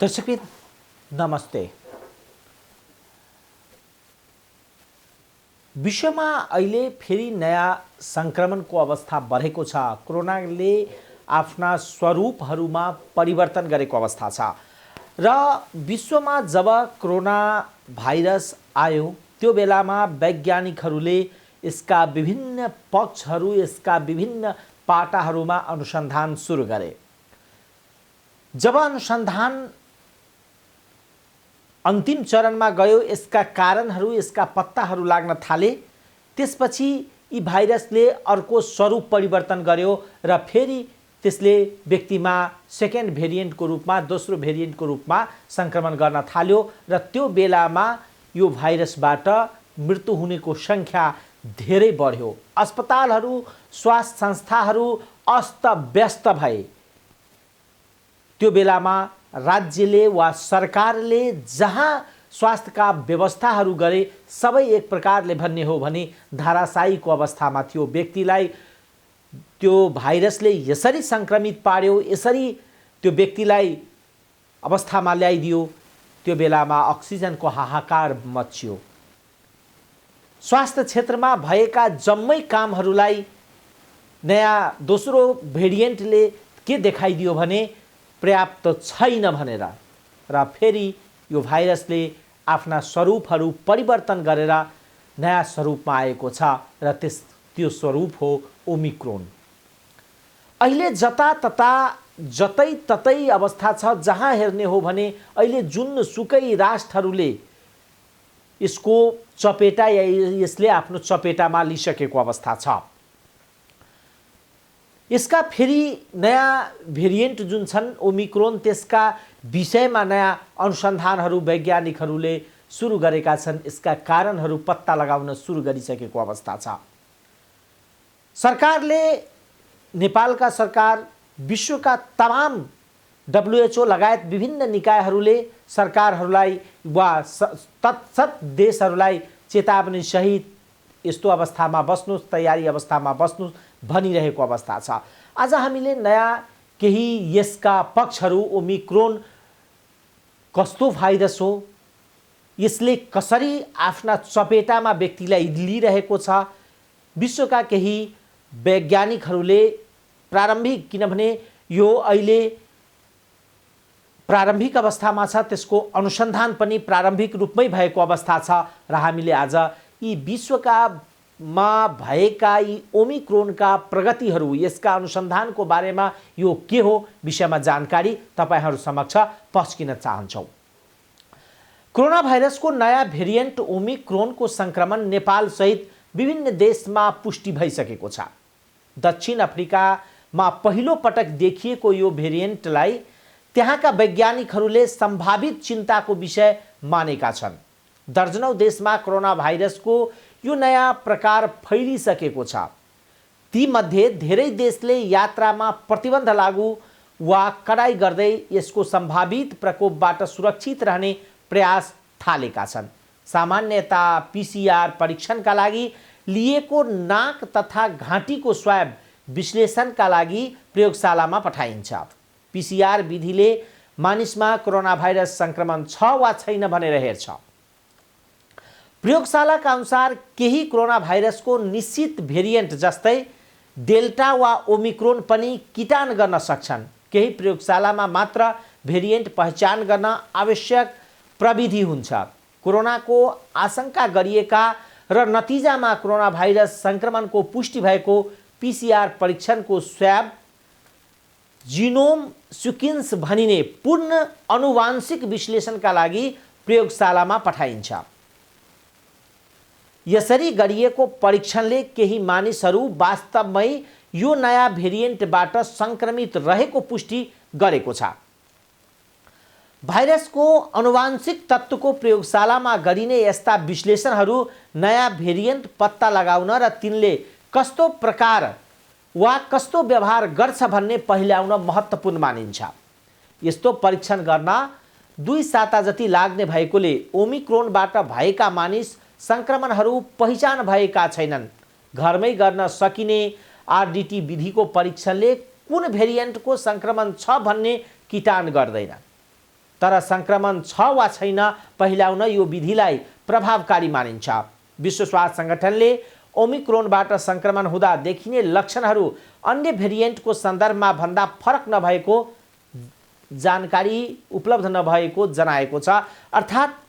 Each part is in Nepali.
दर्शकबिन नमस्ते। विश्वमा अहिले फेरि नयाँ संक्रमणको अवस्था बढेको छ। कोरोनाले आफ्ना स्वरूपहरूमा परिवर्तन गरेको अवस्था छ र विश्वमा जब कोरोना भाइरस आयो त्यो बेलामा वैज्ञानिकहरूले यसका विभिन्न पक्षहरू, यसका विभिन्न पाटाहरूमा अनुसन्धान सुरु गरे। जब अनुसन्धान अन्तिम चरणमा गयो, यसका कारणहरू, यसका पत्ताहरू लाग्न थाले, त्यसपछि यी भाइरसले अर्को स्वरूप परिवर्तन गर्यो र फेरि त्यसले व्यक्तिमा सेकेन्ड भेरिएन्टको रूपमा, दोस्रो भेरिएन्टको रूपमा संक्रमण गर्न थाल्यो र त्यो बेलामा यो भाइरसबाट मृत्यु हुनेको संख्या धेरै बढ्यो। अस्पतालहरू, स्वास्थ्य संस्थाहरू अस्तव्यस्त भए। त्यो बेलामा राज्यले वा सरकारले जहाँ स्वास्थ्यका व्यवस्थाहरू गरे, सबै एक प्रकारले भन्ने हो भने धाराशायीको अवस्थामा थियो। व्यक्तिलाई त्यो भाइरसले यसरी संक्रमित पार्यो, यसरी त्यो व्यक्तिलाई अवस्थामा ल्याइदियो। त्यो बेलामा अक्सिजनको हाहाकार मच्चियो। स्वास्थ्य क्षेत्रमा भएका जम्मै कामहरूलाई नयाँ दोस्रो भेरिएन्टले के देखाइदियो भने पर्याप्त छैन भनेर, र फेरि यो भाइरसले आफ्ना स्वरूपहरू परिवर्तन गरेर नयाँ स्वरूपमा आएको छ र त्यो स्वरूप हो ओमिक्रोन। अहिले जतातता जतैततै अवस्था छ, जहाँ हेर्ने हो भने अहिले जुनसुकै राष्ट्रहरूले यसको चपेटा या यसले आफ्नो चपेटामा लिइसकेको अवस्था छ। यसका फेरि नयाँ भेरिएन्ट जुन छन् ओमिक्रोन, त्यसका विषयमा नयाँ अनुसन्धानहरू वैज्ञानिकहरूले सुरु गरेका छन्। यसका कारणहरू पत्ता लगाउन सुरु गरिसकेको अवस्था छ। सरकारले, नेपालका सरकार, विश्वका तमाम WHO लगायत विभिन्न निकायहरूले सरकारहरूलाई वा तत्सत देशहरूलाई चेतावनी सहित यस्तो अवस्थामा बस्नुस्, तयारी अवस्थामा बस्नुस् भनिरहेको अवस्था छ। आज हामीले नयाँ केही यसका पक्षहरू, ओमिक्रोन कस्तो भाइरस हो, यसले कसरी आफ्ना चपेटामा व्यक्तिलाई लिइरहेको छ, विश्वका केही वैज्ञानिकहरूले प्रारम्भिक, किनभने यो अहिले प्रारम्भिक अवस्थामा छ, त्यसको अनुसन्धान पनि प्रारम्भिक रूपमै भएको अवस्था छ र हामीले आज यी विश्वकामा भएका यी ओमिक्रोनका प्रगतिहरू, यसका अनुसन्धानको बारेमा यो के हो विषयमा जानकारी तपाईहरू समक्ष पस्किन चाहन्छौँ। कोरोना भाइरसको नयाँ भेरिएन्ट ओमिक्रोनको संक्रमण नेपाल सहित विभिन्न देशमा पुष्टि भइसकेको छ। दक्षिण अफ्रिकामा पहिलो पटक देखिएको यो भेरिएन्टलाई त्यहाँका वैज्ञानिकहरूले सम्भावित चिन्ताको विषय मानेका छन्। दर्जनौं देशमा कोरोना भाइरसको यो नयाँ प्रकार फैलिसकेको छ। तीमध्ये धेरै देशले यात्रामा प्रतिबन्ध लागू वा कडाई गर्दै यसको सम्भावित प्रकोपबाट सुरक्षित रहने प्रयास थालेका छन्। सामान्यतया PCR परीक्षणका लागि लिएको नाक तथा घाँटीको स्वाब विश्लेषणका लागि प्रयोगशालामा पठाइन्छ। PCR विधिले मानिसमा कोरोना भाइरस संक्रमण छ वा छैन भनेर हेर्छ। प्रयोगशालाका अनुसार केही कोरोना भाइरसको निश्चित भेरिएन्ट जस्तै डेल्टा वा ओमिक्रोन पनि किटान गर्न सक्छन्। केही प्रयोगशालामा मात्र भेरिएन्ट पहिचान गर्न आवश्यक प्रविधि हुन्छ। कोरोनाको आशंका गरिएका र नतिजामा कोरोना भाइरस संक्रमणको पुष्टि भएको PCR परीक्षणको स्वाब जिनोम सिक्वेन्स भनिने पूर्ण आनुवांशिक विश्लेषणका लागि प्रयोगशालामा पठाइन्छ। यसरी गरिएको परीक्षणले केही मानिसहरू वास्तवमै यो नयाँ भेरिएन्टबाट संक्रमित रहेको पुष्टि गरेको छ। भाइरसको आनुवांशिक तत्त्वको प्रयोगशालामा गरिने यस्ता विश्लेषणहरू नयाँ भेरिएन्ट पत्ता लगाउन र तिनले कस्तो प्रकार वा कस्तो व्यवहार गर्छ भन्ने पहिल्याउन महत्त्वपूर्ण मानिन्छ। यस्तो परीक्षण गर्न 2 साता जति लाग्ने भएकोले ओमिक्रोनबाट भएका मानिस संक्रमणहरू पहिचान भएका छैनन्। घरमै गर्न सकिने RDT विधिको परीक्षणले कुन भेरिएन्टको संक्रमण छ भन्ने किटान गर्दैन। तर संक्रमण छ वा छैन पहिल्याउन यो विधिलाई प्रभावकारी मानिन्छ। विश्व स्वास्थ्य संगठनले ओमिक्रोनबाट संक्रमण हुँदा देखिने लक्षणहरू अन्य भेरिएन्टको सन्दर्भमा भन्दा फरक नभएको जानकारी उपलब्ध नभएको जनाएको छ। अर्थात्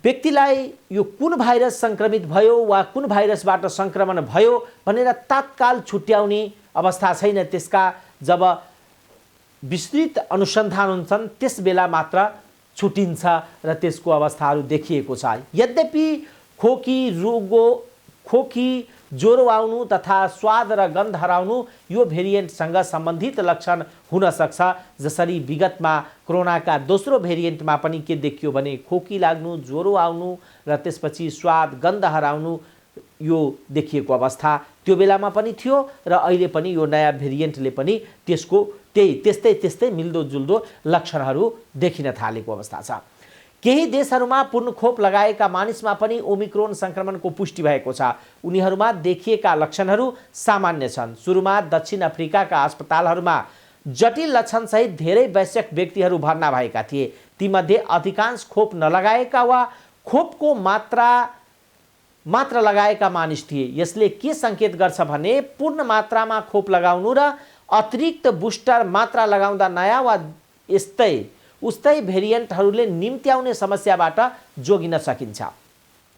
व्यक्तिलाई यो कुन भाइरस संक्रमित भयो वा कुन भाइरसबाट संक्रमण भयो भनेर तत्काल छुट्याउने अवस्था छैन। त्यसका जब विस्तृत अनुसन्धान हुन्छन् त्यस बेला मात्र छुटिन्छ र त्यसको अवस्थाहरू देखिएको छ। यद्यपि खोकी ज्वरो आउनु तथा स्वाद र गन्ध हराउनु यो भेरिएन्टसँग सम्बन्धित लक्षण हुन सक्छ। जसरी विगतमा कोरोनाका दोस्रो भेरिएन्टमा पनि के देखियो भने खोकी लाग्नु, ज्वरो आउनु र त्यसपछि स्वाद गन्ध हराउनु यो देखिएको अवस्था त्यो बेलामा पनि थियो र अहिले पनि यो नयाँ भेरिएन्टले पनि त्यस्तै मिल्दोजुल्दो लक्षणहरू देखिन थालेको अवस्था छ। केही देशहरूमा पूर्ण खोप लगाएका मानिसमा पनि ओमिक्रोन संक्रमणको पुष्टि भएको छ। उनीहरूमा देखिएका लक्षणहरू सामान्य छन्। सुरुमा दक्षिण अफ्रिकाका अस्पतालहरूमा जटिल लक्षणसहित धेरै वयस्क व्यक्तिहरू भर्ना भएका थिए। तीमध्ये अधिकांश खोप नलगाएका वा खोपको मात्र लगाएका मानिस थिए। यसले के सङ्केत गर्छ भने पूर्ण मात्रामा खोप लगाउनु र अतिरिक्त बुस्टर मात्रा लगाउँदा नयाँ वा उस्तै भेरिएन्टहरूले निम्त्याउने समस्याबाट जोगिन सकिन्छ।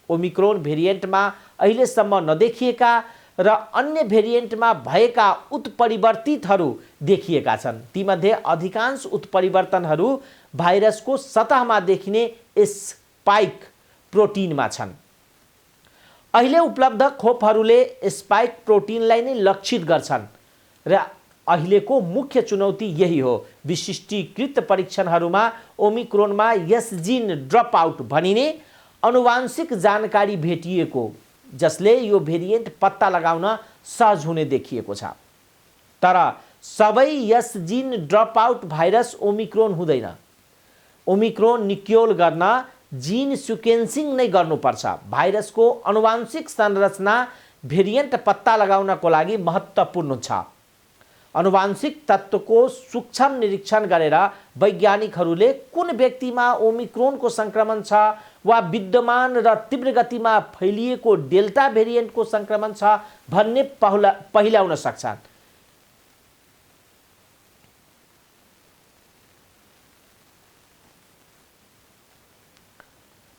ओमिक्रोन भेरिएन्टमा अहिलेसम्म नदेखिएका र अन्य भेरिएन्टमा भएका उत्परिवर्तितहरू देखिएका छन्। तीमध्ये अधिकांश उत्परिवर्तनहरू भाइरसको सतहमा देखिने स्पाइक प्रोटिनमा छन्। अहिले उपलब्ध खोपहरूले स्पाइक प्रोटिनलाई नै लक्षित गर्छन् र अहिलेको मुख्य चुनौती यही हो। विशिष्टीकृत परीक्षणहरूमा ओमिक्रोनमा यस जिन ड्रप आउट भनिने आनुवांशिक जानकारी भेटिएको जसले यो भेरिएन्ट पत्ता लगाउन सहज हुने देखिएको छ। तर सबै यस जिन ड्रप आउट भाइरस ओमिक्रोन हुँदैन। ओमिक्रोन निक्योल गर्न जिन सिक्वेन्सिङ नै गर्नुपर्छ। भाइरसको आनुवांशिक संरचना भेरिएन्ट पत्ता लगाउनको लागि महत्त्वपूर्ण छ। आनुवांशिक तत्त्वको सूक्ष्म निरीक्षण गरेर वैज्ञानिकहरूले कुन व्यक्तिमा ओमिक्रोनको संक्रमण छ वा विद्यमान र तीव्र गतिमा फैलिएको डेल्टा भेरिएन्टको संक्रमण छ भन्ने पहिल्याउन सक्छन्।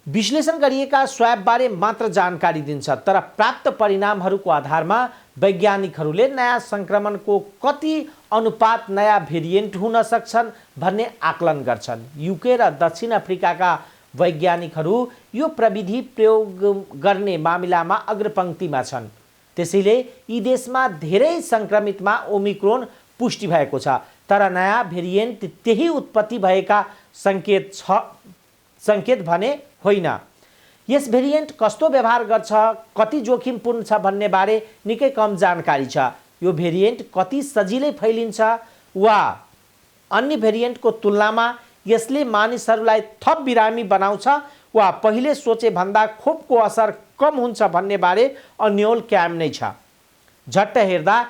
विश्लेषण गरिएका स्वाबबारे मात्र जानकारी दिन्छ, तर प्राप्त परिणामहरूको आधारमा वैज्ञानिकहरूले नयाँ संक्रमणको कति अनुपात नयाँ भेरिएन्ट हुन सक्छन् भन्ने आकलन गर्छन्। युके र दक्षिण अफ्रिकाका वैज्ञानिकहरू यो प्रविधि प्रयोग गर्ने मामिलामा अग्रपङ्क्तिमा छन्। त्यसैले यी देशमा धेरै संक्रमितमा ओमिक्रोन पुष्टि भएको छ, तर नयाँ भेरिएन्ट त्यही उत्पत्ति भएका सङ्केत भने होइन। यस भेरिएन्ट कस्तो व्यवहार गर्छ, कति जोखिमपूर्ण छ भन्ने बारे निकै कम जानकारी छ। यो भेरिएन्ट कति सजिलै फैलिन्छ वा अन्य भेरिएन्टको तुलनामा यसले मानिसहरूलाई थप बिरामी बनाउँछ वा पहिले सोचे भन्दा खोपको असर कम हुन्छ भन्ने बारे अन्यल क्याम नै छ। झट्ट हेर्दा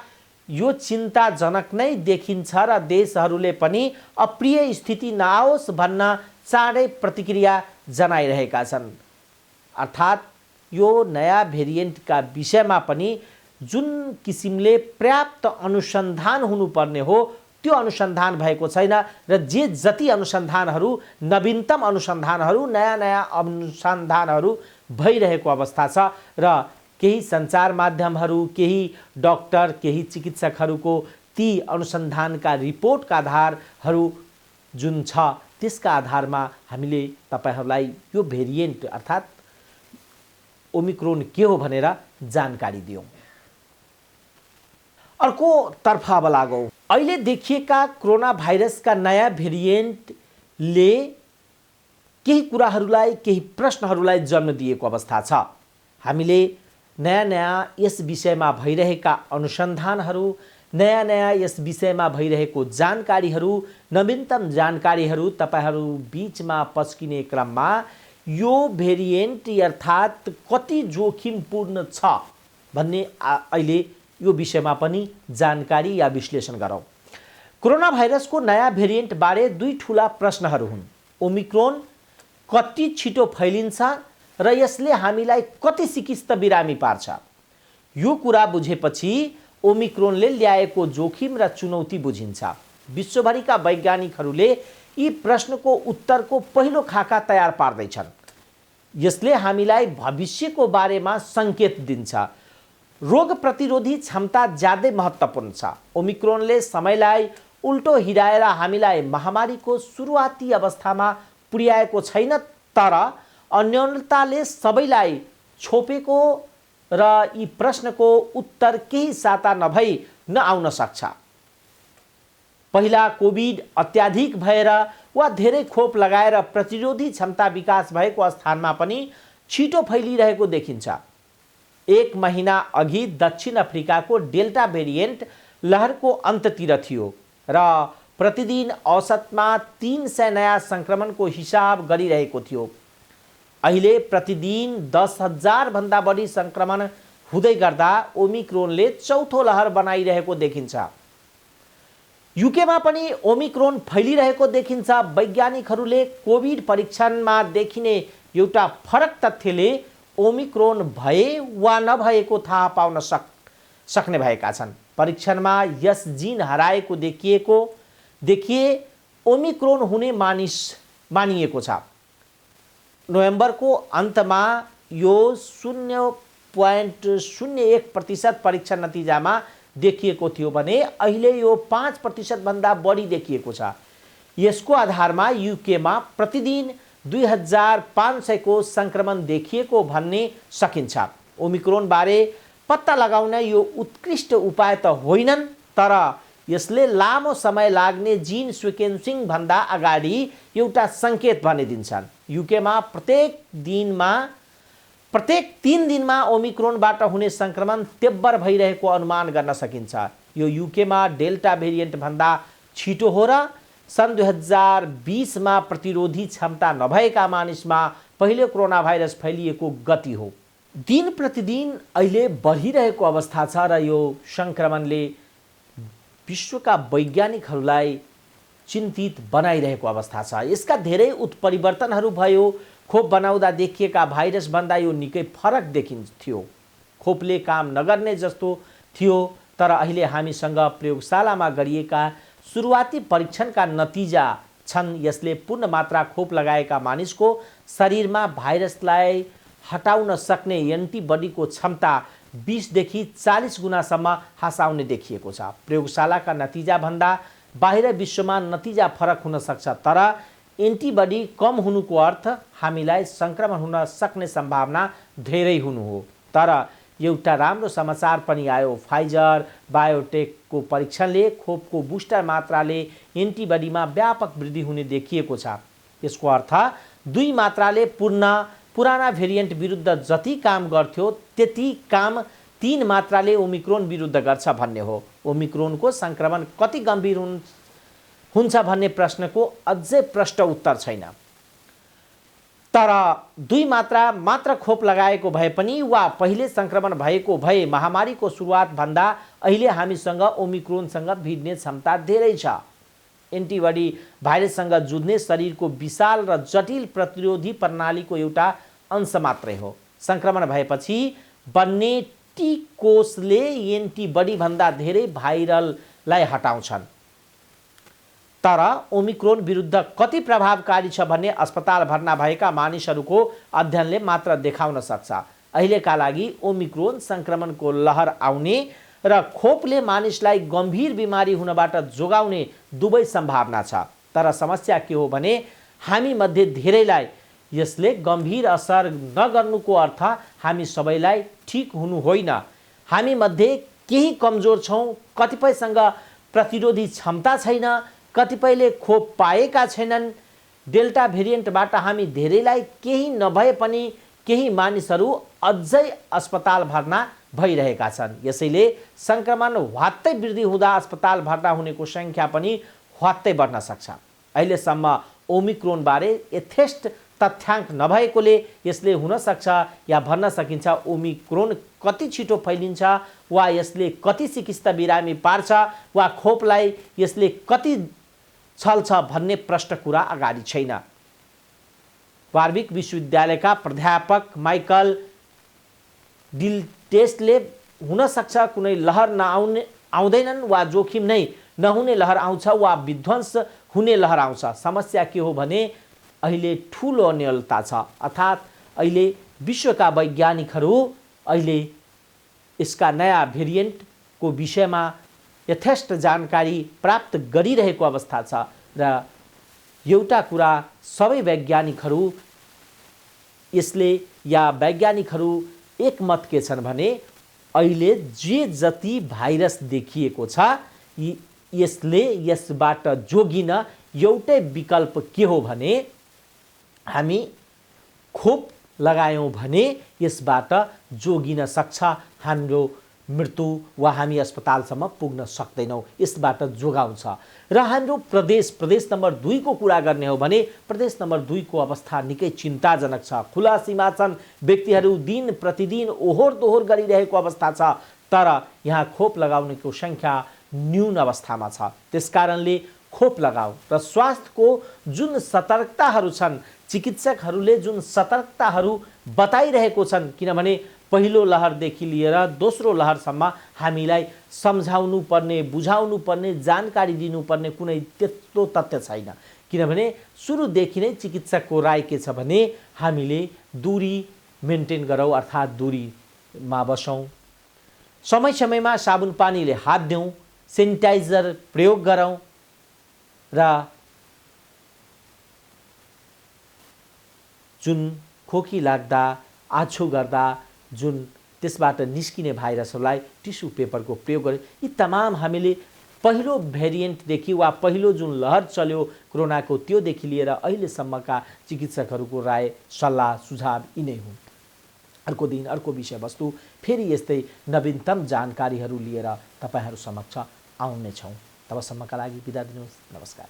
यो चिन्ताजनक नै देखिन्छ र देशहरूले पनि अप्रिय स्थिति नआओस् भन्न चाँडै प्रतिक्रिया जनाइरहेका छन्। अर्थात् यो नयाँ भेरिएन्टका विषयमा पनि जुन किसिमले पर्याप्त अनुसन्धान हुनुपर्ने हो त्यो अनुसन्धान भएको छैन र जति अनुसन्धानहरू नवीनतम अनुसन्धानहरू नयाँ अनुसन्धानहरू भइरहेको अवस्था छ र केही सञ्चार माध्यमहरू, केही डाक्टर, केही चिकित्सकहरूको ती अनुसन्धानका रिपोर्टका आधारहरू जुन छ त्यसका आधारमा हामीले तपाईहरूलाई यो भेरिएन्ट अर्थात् ओमिक्रोन के हो भनेर जानकारी दियौं। अर्को तर्फ अब लागौं। अहिले देखिएका कोरोना भाइरसका नयाँ भेरिएन्टले केही कुराहरूलाई, केही प्रश्नहरूलाई जन्म दिएको अवस्था छ। हामीले नयाँ यस विषयमा भइरहेका अनुसन्धानहरू, नयाँ यस विषयमा भइरहेको जानकारीहरू, नवीनतम जानकारीहरू तपाईहरू बीचमा पस्किने क्रममा यो भेरिएन्ट अर्थात् कति जोखिमपूर्ण छ भन्ने अहिले यो विषयमा पनि जानकारी या विश्लेषण गरौँ। कोरोना भाइरसको नयाँ भेरिएन्ट बारे दुई ठूला प्रश्नहरू हुन्। ओमिक्रोन कति छिटो फैलिन्छ र यसले हामीलाई कति सिकिस्त बिरामी पार्छ। यो कुरा बुझेपछि ओमिक्रोनले ल्याएको जोखिम र चुनौती बुझिन्छ। विश्वभरिका वैज्ञानिकहरूले यी प्रश्नको उत्तरको पहिलो खाका तयार पार्दैछन्। यसले हामीलाई भविष्यको बारेमा सङ्केत दिन्छ। रोग प्रतिरोधी क्षमता ज्यादै महत्त्वपूर्ण छ। ओमिक्रोनले समयलाई उल्टो हिँडाएर हामीलाई महामारीको सुरुवाती अवस्थामा पुर्याएको छैन, तर अन्योन्यताले सबैलाई छोपेको र यी प्रश्नको उत्तर केही साता नभई नआउन सक्छ। पहिला कोभिड अत्याधिक भएर वा धेरै खोप लगाएर प्रतिरोधी क्षमता विकास भएको स्थानमा पनि छिटो फैलिरहेको देखिन्छ। एक महिना अघि दक्षिण अफ्रिकाको डेल्टा भेरिएन्ट लहरको अन्ततिर थियो र प्रतिदिन औसतमा 300 नयाँ सङ्क्रमणको हिसाब गरिरहेको थियो। अहिले प्रतिदिन 10,000 भन्दा बढी सङ्क्रमण हुँदै गर्दा ओमिक्रोनले चौथो लहर बनाइरहेको देखिन्छ। युकेमा पनि ओमिक्रोन फैलिरहेको देखिन्छ। वैज्ञानिकहरूले कोभिड परीक्षणमा देखिने एउटा फरक तथ्यले ओमिक्रोन भए वा नभएको थाहा पाउन सक्ने भएका छन्। परीक्षणमा यस जिन हराएको देखिए ओमिक्रोन हुने मानिएको छ। नोभेम्बरको अन्तमा यो 0.01% परीक्षण नतिजामा देखिएको थियो भने अहिले यो 5% भन्दा बढी देखिएको छ। यसको आधारमा युकेमा प्रतिदिन 2500 को सङ्क्रमण देखिएको भन्ने सकिन्छ। ओमिक्रोन बारे पत्ता लगाउन यो उत्कृष्ट उपाय त होइनन्, तर यसले लामो समय लाग्ने जिन सिक्वेन्सिङ भन्दा अगाडि एउटा सङ्केत भने दिन्छन्। युकेमा प्रत्येक 3 दिनमा ओमिक्रोनबाट हुने सङ्क्रमण तीव्र भइरहेको अनुमान गर्न सकिन्छ। यो युकेमा डेल्टा भेरिएन्ट भन्दा छिटो हो र सन् 2020 मा प्रतिरोधी क्षमता नभएका मानिसमा पहिले कोरोना भाइरस फैलिएको गति हो। दिन प्रतिदिन अहिले बढिरहेको अवस्था छ र यो सङ्क्रमणले विश्वका वैज्ञानिकहरूलाई चिन्तित बनाइरहेको अवस्था छ। यसका धेरै उत्परिवर्तनहरू भयो। खोप बनाउँदा देखिएका भाइरस भन्दा यो निकै फरक देखिन्थ्यो। खोपले काम नगर्ने जस्तो थियो, तर अहिले हामीसँग प्रयोगशालामा गरिएका सुरुवाती परीक्षणका नतिजा छन्। यसले पूर्ण मात्रा खोप लगाएका मानिसको शरीरमा भाइरसलाई हटाउन सक्ने एन्टिबडीको क्षमता 20 देखि 40 गुणासम्म हसाउने देखिएको छ। प्रयोगशालाका नतिजा भन्दा बाहिर विश्वमा नतिजा फरक हुन सक्छ, तर एन्टिबडी कम हुनुको अर्थ हामीलाई सङ्क्रमण हुन सक्ने सम्भावना धेरै हुनु हो। तर एउटा राम्रो समाचार पनि आयो। फाइजर बायोटेकको परीक्षणले खोपको बुस्टर मात्राले एन्टिबडीमा व्यापक वृद्धि हुने देखिएको छ। यसको अर्थ 2 मात्राले पुराना भेरिएन्ट विरुद्ध जति काम गर्थ्यो त्यति काम 3 मात्राले ओमिक्रोन विरुद्ध गर्छ भन्ने हो। ओमिक्रोनको सङ्क्रमण कति गम्भीर हुन्छ भन्ने प्रश्नको अझै प्रष्ट उत्तर छैन। तर 2 मात्रा मात्र खोप लगाएको भए पनि वा पहिले सङ्क्रमण भएको भए महामारीको सुरुवात भन्दा अहिले हामीसँग ओमिक्रोनसँग भिड्ने क्षमता धेरै छ। एन्टिबडी भाइरससँग जुझ्ने शरीरको विशाल र जटिल प्रतिरोधी प्रणालीको एउटा अंश मात्रै हो। सङ्क्रमण भएपछि बन्ने टी कोषले एन्टिबडी भन्दा धेरै भाइरललाई हटाउँछन्। तर ओमिक्रोन विरुद्ध कति प्रभावकारी छ भन्ने अस्पताल भर्ना भएका मानिसहरूको अध्ययनले मात्र देखाउन सक्छ। अहिलेका लागि ओमिक्रोन सङ्क्रमणको लहर आउने र खोपले मानिसलाई गम्भीर बिमारी हुनबाट जोगाउने दुवै सम्भावना छ। तर समस्या के हो भने हामी मध्ये धेरैलाई यसले गम्भीर असर नगर्नुको अर्थ हामी सबैलाई ठिक हुनु होइन। हामी मध्ये केही कमजोर छौँ, कतिपयसँग प्रतिरोधी क्षमता छैन, कतिपयले खोप पाएका छैनन्। डेल्टा भेरिएन्टबाट हामी धेरैलाई केही नभए पनि केही मानिसहरू अझै अस्पताल भर्ना भइरहेका छन्। यसैले सङ्क्रमण ह्वात्तै वृद्धि हुँदा अस्पताल भर्ना हुनेको सङ्ख्या पनि ह्वात्तै बढ्न सक्छ। अहिलेसम्म ओमिक्रोन बारे यथेष्ट तथ्याङ्क नभएकोले यसले हुन सक्छ या भन्न सकिन्छ ओमिक्रोन कति छिटो फैलिन्छ वा यसले कति सिकिस्त बिरामी पार्छ वा खोपलाई यसले कति छल्छ भन्ने प्रश्न कुरा अगाडि छैन। वार्विक विश्वविद्यालयका प्राध्यापक माइकल डिल्टेस्टले हुन सक्छ कुनै लहर आउँदैनन् वा जोखिम नै नहुने लहर आउँछ वा विध्वंस हुने लहर आउँछ। समस्या के हो भने अहिले ठूलो अन्यलता छ, अर्थात् अहिले विश्वका वैज्ञानिकहरू अहिले यसका नयाँ भेरिएन्टको विषयमा यथेष्ट जानकारी प्राप्त गरिरहेको अवस्था छ र एउटा कुरा सबै वैज्ञानिकहरू यसले या वैज्ञानिकहरू एकमत के छन् भने अहिले जे जति भाइरस देखिएको छ यसले यसबाट जोगिन एउटै विकल्प के हो भने हामी खोप लगायौं भने यसबाट जोगिन सक्छ, हाम्रो मृत्यु वा हामी अस्पतालसम्म पुग्न सक्दैनौं, यसबाट जोगाउँछ। र हाम्रो प्रदेश नम्बर 2 को कुरा गर्ने हो भने प्रदेश नम्बर 2 को अवस्था निकै चिन्ताजनक छ। खुला सीमा छन्, व्यक्तिहरू दिन प्रतिदिन ओहोर दोहोर गरिरहेको अवस्था छ, तर यहाँ खोप लगाउनेको संख्या न्यून अवस्थामा छ। त्यसकारणले खोप लगाऊ र स्वास्थ्यको जुन सतर्कताहरू छन्, चिकित्सकहरूले जुन सतर्कताहरू बताइरहेको छन्, किनभने पहिलो लहरदेखि लिएर दोस्रो लहरसम्म हामीलाई सम्झाउनु पर्ने, बुझाउनु पर्ने, जानकारी दिनुपर्ने कुनै त्यस्तो तथ्य छैन। किनभने सुरुदेखि नै चिकित्सकको राय के छ भने हामीले दूरी मेन्टेन गरौँ, अर्थात् दूरीमा बसौँ, समय समयमा साबुन पानीले हात धुऔँ, सेनिटाइजर प्रयोग गरौँ र जुन खोकी लाग्दा, आछो गर्दा जुन त्यसबाट निस्किने भाइरसहरूलाई टिस्यु पेपरको प्रयोग गरे। यी तमाम हामीले पहिलो भेरिएन्टदेखि वा पहिलो जुन लहर चल्यो कोरोनाको त्योदेखि लिएर अहिलेसम्मका चिकित्सकहरूको राय, सल्लाह, सुझाव यिनै हुन्। अर्को दिन अर्को विषयवस्तु फेरि यस्तै नवीनतम जानकारीहरू लिएर तपाईहरू समक्ष आउनेछौँ। तबसम्मका लागि बिदा दिनुहोस्। नमस्कार।